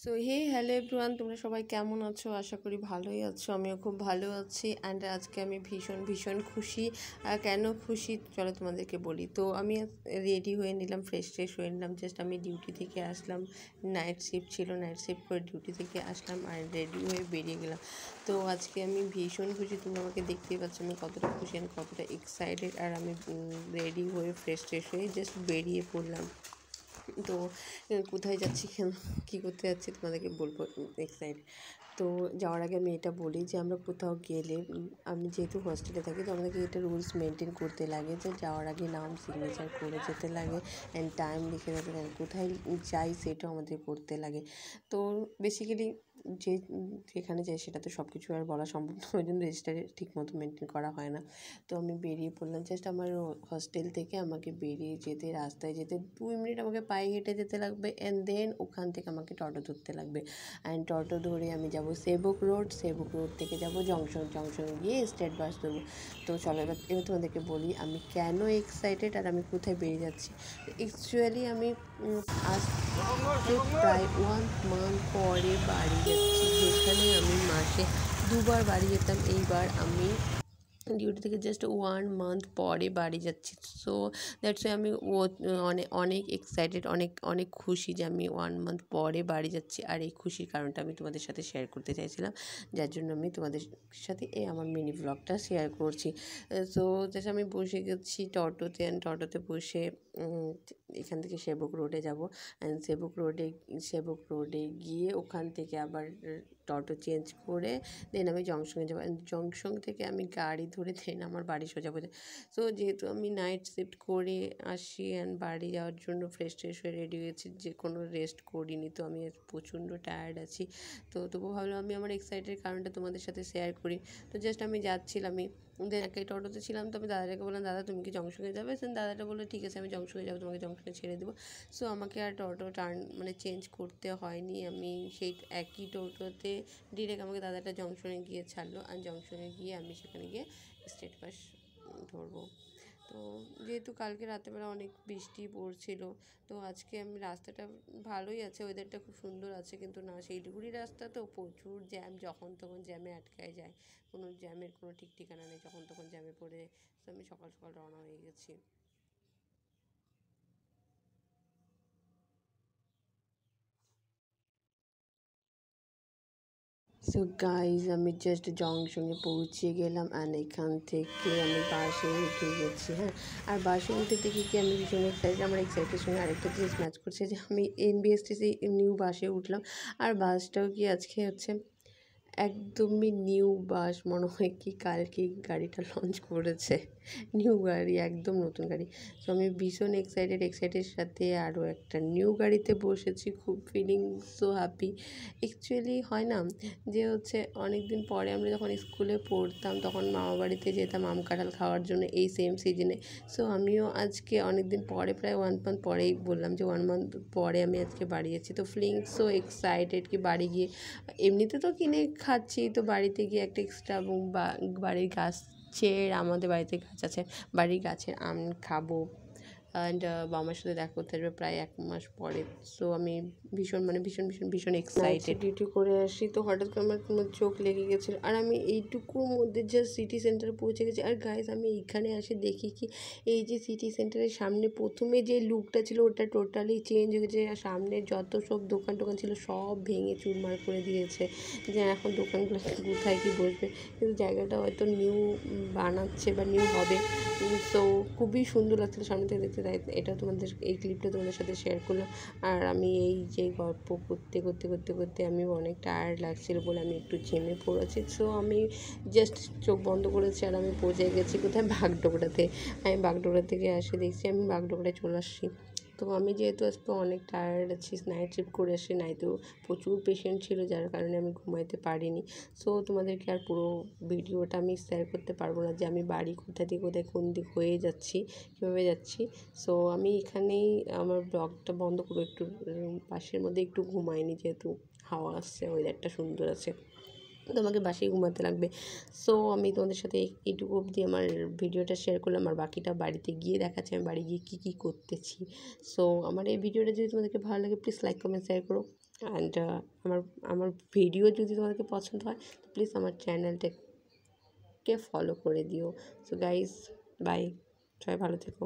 So hello everyone, তোমরা সবাই কেমন আছো? আশা করি ভালোই আছো। আমিও খুব ভালো আছি। অ্যান্ড আজকে আমি ভীষণ ভীষণ খুশি। কেন খুশি চলো তোমাদেরকে বলি। তো আমি রেডি হয়ে নিলাম, ফ্রেশ হয়ে নিলাম। জাস্ট আমি ডিউটি থেকে আসলাম, নাইট শিফট ছিল, নাইট শিফট করে ডিউটি থেকে আসলাম আর রেডি হয়ে বেরিয়ে গেলাম। তো আজকে আমি ভীষণ খুশি, তোমরা আমাকে দেখতেই পাচ্ছ আমি কতটা খুশি অ্যান্ড কতটা এক্সাইটেড। আর আমি রেডি হয়ে ফ্রেশ হয়ে জাস্ট বেরিয়ে পড়লাম। তো কোথায় যাচ্ছি, কেন কী করতে যাচ্ছি তোমাদেরকে বলবো এক্সাইট। তো যাওয়ার আগে আমি এটা বলি যে আমরা কোথাও গেলে, আমি যেহেতু হস্টেলে থাকি তো আমাদেরকে এটা রুলস মেনটেন করতে লাগে যে যাওয়ার আগে নাম সিগনেচার করে যেতে লাগে অ্যান্ড টাইম লিখে যেতে লাগে, কোথায় যাই সেটাও আমাদের করতে লাগে। তো বেসিক্যালি যেখানে যাই সেটা তো সব কিছু আর বলা সম্ভব না, ওই জন্য রেজিস্টারে ঠিকমতো মেনটেন করা হয় না। তো আমি বেরিয়ে পড়লাম। জাস্ট আমার হস্টেল থেকে আমাকে বেরিয়ে যেতে, রাস্তায় যেতে 2 মিনিট আমাকে পায়ে হেঁটে যেতে লাগবে অ্যান্ড দেন ওখান থেকে আমাকে টোটো ধরতে লাগবে। অ্যান্ড টোটো ধরে আমি যাব সেবক রোড থেকে যাব জংশনে গিয়ে স্টেট বাস ধরবো। তো চলো এবার তোমাদেরকে বলি আমি কেন এক্সাইটেড আর আমি কোথায় বেরিয়ে যাচ্ছি। অ্যাকচুয়ালি আমি আজ প্রায় 1 মান্থ পরে বাড়ি যাচ্ছি, যেখানে আমি মাসে 2বার বাড়ি যেতাম। এইবার আমি ডিউটি থেকে জাস্ট 1 মান্থ পরে বাড়ি যাচ্ছি। সো দ্যাটস ওয়াই আমি অনেক এক্সাইটেড, অনেক খুশি যে আমি 1 মান্থ পরে বাড়ি যাচ্ছি। আর এই খুশির কারণটা আমি তোমাদের সাথে শেয়ার করতে চাইছিলাম, যার জন্য আমি তোমাদের সাথে এই আমার মিনি ব্লগটা শেয়ার করছি। সো জাস্ট আমি বসে গেছি টোটোতে, অ্যান্ড টোটোতে বসে এখান থেকে সেবক রোডে যাব। অ্যান্ড সেবক রোডে গিয়ে ওখান থেকে আবার টোটো চেঞ্জ করে দেন আমি জংশনে যাবো। জংশন থেকে আমি গাড়ি ধরে দেন আমার বাড়ি সোজা বোঝা। সো যেহেতু আমি নাইট শিফট করে আসি অ্যান্ড বাড়ি যাওয়ার জন্য ফ্রেশ হয়ে রেডি হয়েছি, যে কোনো রেস্ট করিনি, তো আমি প্রচণ্ড টায়ার্ড আছি। তো তবুও ভাবলাম আমি আমার এক্সাইটেড কারণটা তোমাদের সাথে শেয়ার করি। তো জাস্ট আমি যাচ্ছিলাম, আমি দেন একাই টোটোতে ছিলাম। তো আমি দাদাটাকে বললাম, দাদা তুমি কি জংশনে যাবে? দেন দাদাটা বললো ঠিক আছে আমি জংশনে যাবো, তোমাকে জংশনে ছেড়ে দেবো। সো আমাকে আর টোটো চেঞ্জ করতে হয়নি, আমি সেই একই টোটোতে ডিরেক্ট আমাকে দাদাটা জংশনে গিয়ে ছাড়লো। আর জংশনে গিয়ে আমি সেখানে গিয়ে স্টেট বাস ধরবো। তো যেহেতু কালকে রাতেরবেলা অনেক বৃষ্টি পড়ছিল, তো আজকে আমি রাস্তাটা ভালোই আছে, ওয়েদারটা খুব সুন্দর আছে, কিন্তু না শিলিগুড়ি রাস্তা তো প্রচুর জ্যাম, যখন তখন জ্যামে আটকায় যায়, কোনো জ্যামের কোনো ঠিক ঠিকানা নেই, যখন তখন জ্যামে পড়ে। তো আমি সকাল সকাল রওনা হয়ে গেছি। সো গাইজ আমি জাস্ট জংশনে পৌঁছে গেলাম অ্যান্ড এখান থেকে আমি বাসে উঠে গেছি। হ্যাঁ, আর বাসে উঠে দেখি কি আমি ভীষণ এক্সাইটেড, আমার এক্সাইটেড সঙ্গে আরেকটা জিনিস ম্যাচ করছে যে আমি এনবিএসটিসি নিউ বাসে উঠলাম। আর বাসটাও কি আজকে হচ্ছে একদমই নিউ বাস, মনে হয় কি কালকেই গাড়িটা লঞ্চ করেছে, নিউ গাড়ি, একদম নতুন গাড়ি। সো আমি ভীষণ এক্সাইটেড সাথে আরও একটা নিউ গাড়িতে বসেছি, খুব ফিলিং সো হ্যাপি। অ্যাকচুয়ালি হয় না যে হচ্ছে অনেক দিন পরে আমরা যখন স্কুলে পড়তাম তখন মামা বাড়িতে যেতাম আম কাঁঠাল খাওয়ার জন্য এই সেম সিজনে। সো আমিও আজকে অনেক দিন পরে, প্রায় 1 মান্থ পরেই বললাম যে 1 মান্থ পরে আমি আজকে বাড়ি যাচ্ছি। তো ফিলিং সো এক্সাইটেড কি বাড়ি গিয়ে, এমনিতে তো কিনে খাচ্ছি, তো বাড়িতে গিয়ে একটা এক্সট্রা বাড়ির গাছের, আমাদের বাড়িতে গাছ আছে, বাড়ির গাছের আম খাবো অ্যান্ড বাবা মার সাথে দেখা করতে আসবে প্রায় 1 মাস পরে। সো আমি ভীষণ এক্সাইটেড। ডিউটি করে আসি তো হঠাৎ করে আমার কোনো চোখ লেগে গেছিলো, আর আমি এইটুকুর মধ্যে জাস্ট সিটি সেন্টারে পৌঁছে গেছি। আর গাইজ আমি এইখানে আসে দেখি কি, এই যে সিটি সেন্টারের সামনে প্রথমে যে লুকটা ছিল ওটা টোটালি চেঞ্জ হয়ে গেছে, আর সামনে যত সব দোকান ছিল সব ভেঙে চুরমার করে দিয়েছে, যে এখন দোকানগুলো কোথায় কি বসবে, কিন্তু জায়গাটা হয়তো নিউ বানাচ্ছে বা নিউ হবে। তো খুবই সুন্দর লাগছিলো সামনে থেকে দেখতে, তাই এটাও এই ক্লিপটা তোমাদের সাথে শেয়ার করলাম। আর আমি এই যে গল্প করতে আমি অনেক টায়ার্ড লাগছিলো বলে আমি একটু ঝেমে পড়েছি। সো আমি জাস্ট চোখ বন্ধ করেছি আর আমি পৌঁছে গেছি কোথায়, বাগডোগরাতে। আমি বাগডোগরা থেকে আসে দেখছি আমি বাগডোগরায় চলে আসছি। তো আমি যেহেতু আজকে অনেক টায়ার্ড আছি, নাইট শিফট করে আসি, নাইটেও প্রচুর পেশেন্ট ছিল যার কারণে আমি ঘুমাইতে পারিনি। সো তোমাদেরকে আর পুরো ভিডিওটা আমি শেয়ার করতে পারবো না যে আমি বাড়ি কোথা থেকে কোথায় কোন দিক হয়ে যাচ্ছি, কীভাবে যাচ্ছি। সো আমি এখানেই আমার ব্লগটা বন্ধ করবো, একটু বাসের মধ্যে একটু ঘুমাইনি, যেহেতু হাওয়া আসছে, ওয়েদারটা সুন্দর আছে, তো আমাকে বাসেই ঘুমাতে লাগবে। সো আমি তোমাদের সাথে এইটুকু অবধি আমার ভিডিওটা শেয়ার করলাম, আর বাকিটা বাড়িতে গিয়ে দেখাচ্ছি আমি বাড়ি গিয়ে কী করতেছি। সো আমার এই ভিডিওটা যদি তোমাদেরকে ভালো লাগে প্লিজ লাইক কমেন্ট শেয়ার করো। অ্যান্ড আমার আমার ভিডিও যদি তোমাদেরকে পছন্দ হয় তো প্লিজ আমার চ্যানেলটাকে ফলো করে দিও। সো গাইজ, বাই, সবাই ভালো থেকো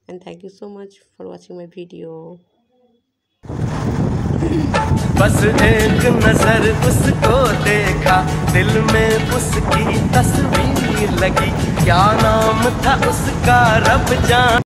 and thank you so much for watching my video. बस एक नजर उसको देखा, दिल में उसकी तस्वीर लगी, क्या नाम था उसका रब जान।